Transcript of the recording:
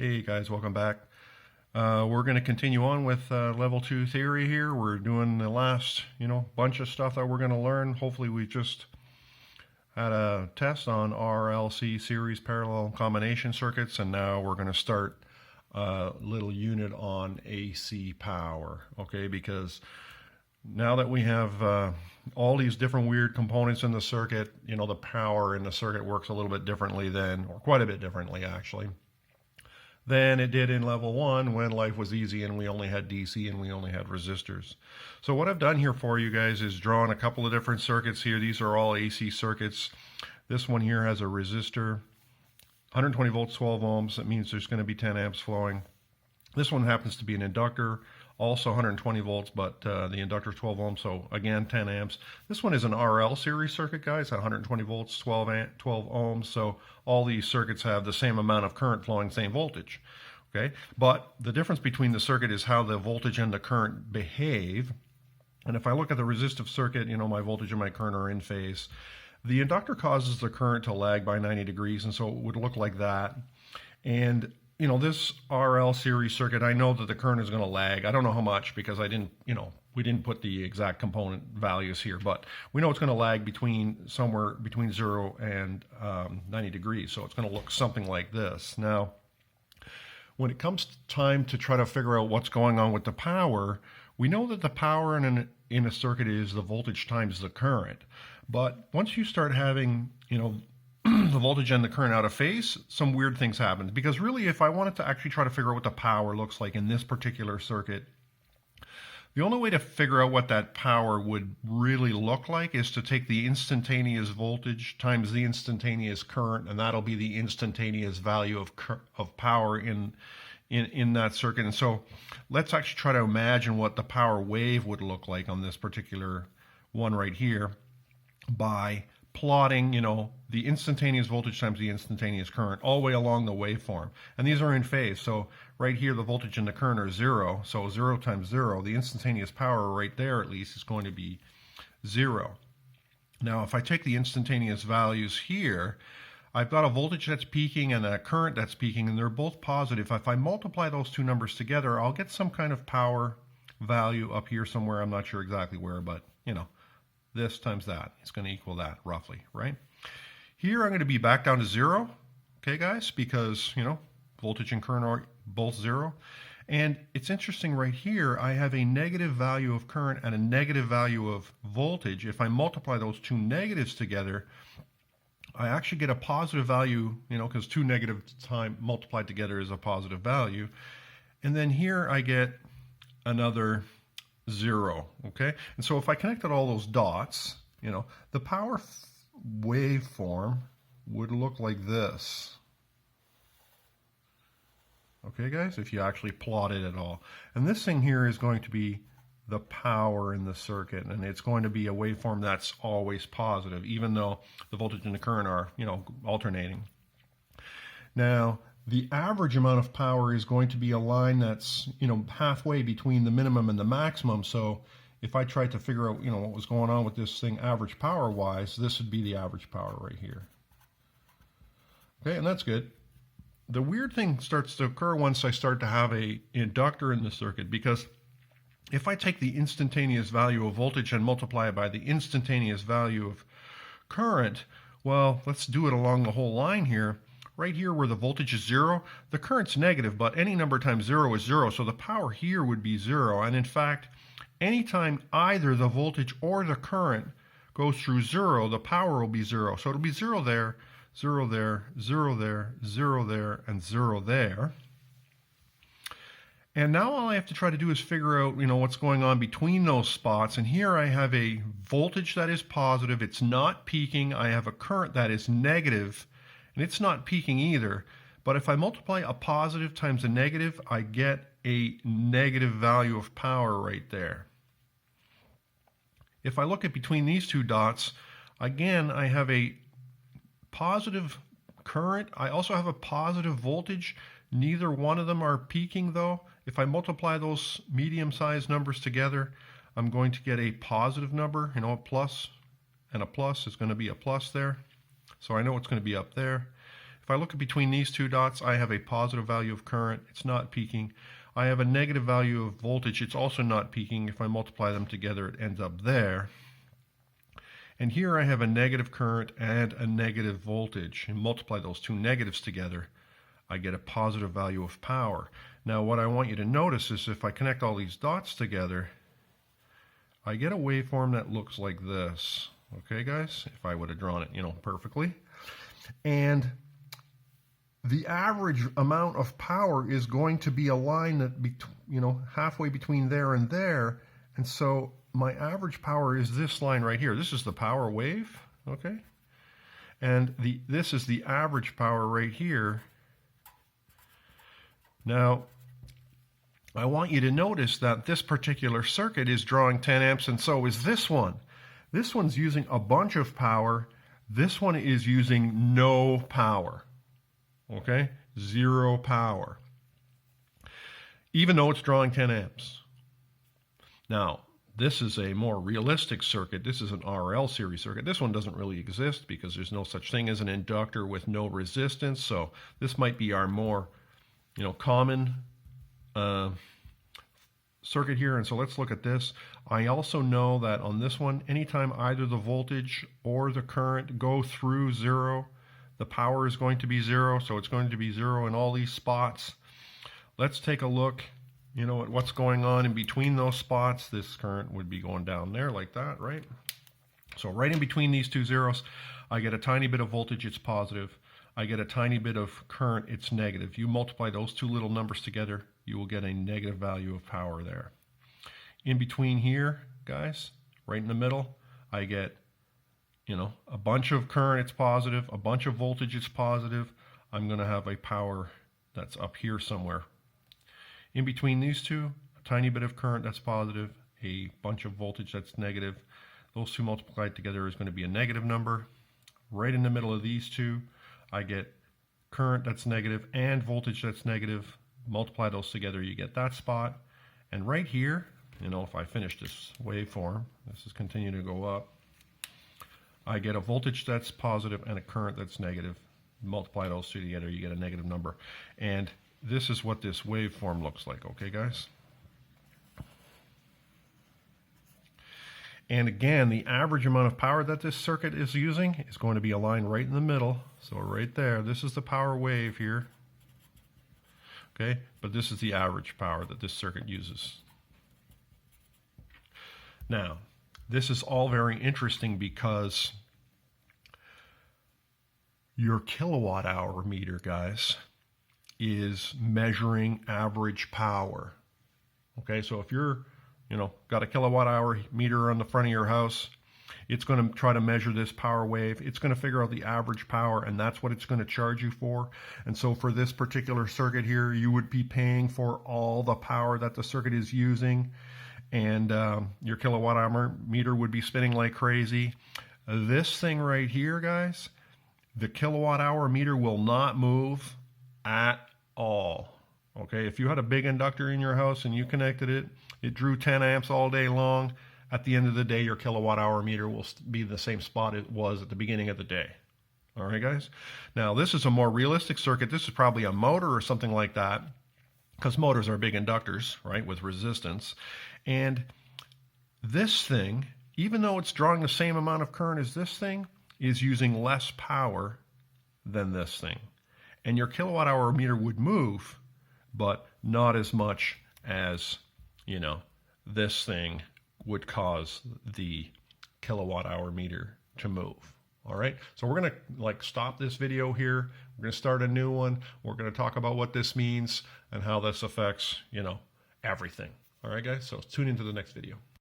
Hey guys, welcome back. We're going to continue on with level 2 theory here. We're doing the last, bunch of stuff that we're going to learn. Hopefully we just had a test on RLC series parallel combination circuits, and now we're going to start a little unit on AC power, okay? Because now that we have all these different weird components in the circuit, the power in the circuit works a little bit differently then, or quite a bit differently actually, than it did in level 1 when life was easy and we only had DC and we only had resistors. So what I've done here for you guys is drawn a couple of different circuits here. These are all AC circuits. This one here has a resistor, 120 volts, 12 ohms. That means there's going to be 10 amps flowing. This one happens to be an inductor, also 120 volts, but the inductor is 12 ohms, so again 10 amps. This one is an RL series circuit, guys, 120 volts, 12 ohms, so all these circuits have the same amount of current flowing, same voltage, okay? But the difference between the circuit is how the voltage and the current behave. And if I look at the resistive circuit, my voltage and my current are in phase. The inductor causes the current to lag by 90 degrees, and so it would look like that. And this RL series circuit, I know that the current is going to lag. I don't know how much because I didn't, we didn't put the exact component values here, but we know it's going to lag somewhere between 0 and 90 degrees. So it's going to look something like this. Now, when it comes time to try to figure out what's going on with the power, we know that the power in a circuit is the voltage times the current. But once you start having, the voltage and the current out of phase, some weird things happen. Because really, if I wanted to actually try to figure out what the power looks like in this particular circuit, the only way to figure out what that power would really look like is to take the instantaneous voltage times the instantaneous current, and that'll be the instantaneous value of power in that circuit. And so let's actually try to imagine what the power wave would look like on this particular one right here by plotting, the instantaneous voltage times the instantaneous current all the way along the waveform. And these are in phase. So right here, the voltage and the current are 0. So 0 times 0, the instantaneous power right there at least is going to be 0. Now, if I take the instantaneous values here, I've got a voltage that's peaking and a current that's peaking, and they're both positive. If I multiply those two numbers together, I'll get some kind of power value up here somewhere. I'm not sure exactly where, but, this times that is going to equal that roughly, right? Here I'm going to be back down to 0, okay, guys, because, voltage and current are both 0. And it's interesting right here, I have a negative value of current and a negative value of voltage. If I multiply those two negatives together, I actually get a positive value, because two negatives multiplied together is a positive value. And then here I get another 0, okay? And so if I connected all those dots, the power waveform would look like this. Okay, guys, if you actually plot it at all. And this thing here is going to be the power in the circuit, and it's going to be a waveform that's always positive, even though the voltage and the current are, alternating. Now, the average amount of power is going to be a line that's, halfway between the minimum and the maximum. So if I tried to figure out, what was going on with this thing average power-wise, this would be the average power right here. Okay, and that's good. The weird thing starts to occur once I start to have an inductor in the circuit, because if I take the instantaneous value of voltage and multiply it by the instantaneous value of current, well, let's do it along the whole line here. Right here where the voltage is 0, the current's negative, but any number times 0 is 0, so the power here would be 0. And in fact, anytime either the voltage or the current goes through 0, the power will be 0. So it'll be 0 there, 0 there, 0 there, 0 there, and 0 there. And now all I have to try to do is figure out, what's going on between those spots. And here I have a voltage that is positive. It's not peaking. I have a current that is negative, and it's not peaking either. But if I multiply a positive times a negative, I get a negative value of power right there. If I look at between these two dots, again, I have a positive current. I also have a positive voltage. Neither one of them are peaking though. If I multiply those medium-sized numbers together, I'm going to get a positive number, a plus and a plus is going to be a plus there. So I know it's going to be up there. If if I look between these two dots, I have a positive value of current. It's not peaking. I have a negative value of voltage. It's also not peaking. If I multiply them together, it ends up there. And here I have a negative current and a negative voltage. And multiply those two negatives together, I get a positive value of power. Now what I want you to notice is if I connect all these dots together, I get a waveform that looks like this. Okay, guys? If I would have drawn it, perfectly. And the average amount of power is going to be a line that, halfway between there and there. And so my average power is this line right here. This is the power wave, okay? And this is the average power right here. Now, I want you to notice that this particular circuit is drawing 10 amps, and so is this one. This one's using a bunch of power. This one is using no power, okay? 0 power, even though it's drawing 10 amps. Now, this is a more realistic circuit. This is an RL series circuit. This one doesn't really exist because there's no such thing as an inductor with no resistance. So this might be our more, common circuit here. And so let's look at this. I also know that on this one, anytime either the voltage or the current go through 0, the power is going to be 0. So it's going to be 0 in all these spots. Let's take a look at what's going on in between those spots. This current would be going down there like that, right? So right in between these two zeros, I get a tiny bit of voltage, it's positive. I get a tiny bit of current, it's negative. You multiply those two little numbers together, you will get a negative value of power there. In between here, guys, right in the middle, I get, a bunch of current, it's positive, a bunch of voltage, it's positive. I'm going to have a power that's up here somewhere. In between these two, a tiny bit of current that's positive, a bunch of voltage that's negative. Those two multiplied together is going to be a negative number. Right in the middle of these two, I get current that's negative and voltage that's negative. Multiply those together, you get that spot. And right here, if I finish this waveform, this is continuing to go up, I get a voltage that's positive and a current that's negative. Multiply those two together, you get a negative number. And this is what this waveform looks like, okay, guys? And again, the average amount of power that this circuit is using is going to be a line right in the middle. So right there, this is the power wave here. Okay, but this is the average power that this circuit uses. Now, this is all very interesting because your kilowatt hour meter, guys, is measuring average power. Okay, so if you're, got a kilowatt hour meter on the front of your house, it's going to try to measure this power wave. It's going to figure out the average power, and that's what it's going to charge you for. And so for this particular circuit here, you would be paying for all the power that the circuit is using, and your kilowatt hour meter would be spinning like crazy. This thing right here, guys, the kilowatt hour meter will not move at all. Okay, if you had a big inductor in your house and you connected it, it drew 10 amps all day long. At the end of the day, your kilowatt hour meter will be the same spot it was at the beginning of the day. All right, guys? Now, this is a more realistic circuit. This is probably a motor or something like that, because motors are big inductors, right, with resistance. And this thing, even though it's drawing the same amount of current as this thing, is using less power than this thing. And your kilowatt hour meter would move, but not as much as, this thing would cause the kilowatt hour meter to move. All right, so we're going to stop this video here. We're going to start a new one. We're going to talk about what this means and how this affects, everything. All right, guys, so tune into the next video.